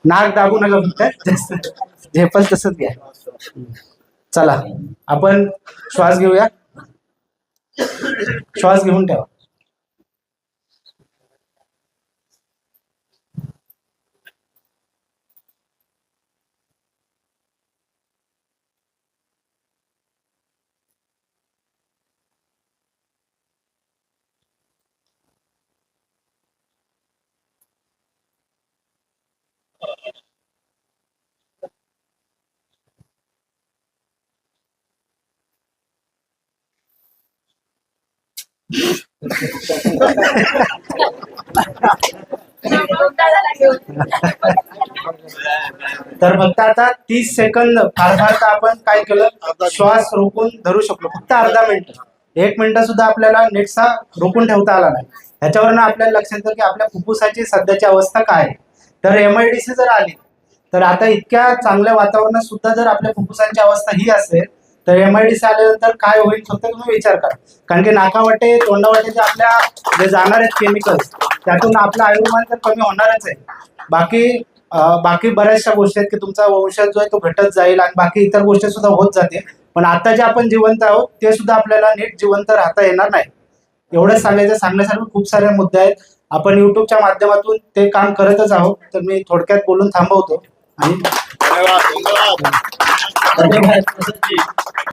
नाक दाबू नका फक्त झेपल तसंच घ्या. चला आपण श्वास घेऊया. श्वास घेऊन ठेवा. तर फक्त आता 30 सेकंद फार फार तर आपण काय केलं, श्वास रोखून धरू शकलो फक्त अर्धा मिनिट. 1 मिनिट सुद्धा आपल्याला नेटचा रोखून ठेवता आला नाही. ह्याच्यावरनं आपल्याला लक्षात येतं की आपल्या फुफ्फुसाची सध्याची अवस्था काय आहे. तर MIDC जर आली तर आता इतक्या चांगल्या वातावरणात सुद्धा जर आपल्या फुफ्फुसांची अवस्था ही असेल तर MIDC आल्यानंतर काय होईल फक्त तुम्ही विचार करा. कारण की नाकावाटे तोंडावाटे जे आपल्या जे जाणार आहेत केमिकल्स त्यातून आपलं आयुर्मान तर कमी होणारच आहे. बाकी बऱ्याचशा गोष्टी आहेत की तुमचा वंशज जो आहे तो घटत जाईल आणि बाकी इतर गोष्टी सुद्धा होत जाते. पण आता जे आपण जिवंत आहोत ते सुद्धा आपल्याला नीट जिवंत राहता येणार नाही. एवढंच सांगण्यासारखं खूप सारे मुद्दे आहेत. आपण युट्यूबच्या माध्यमातून ते काम करतच आहोत. तर मी थोडक्यात बोलून थांबवतो आणि धन्यवाद.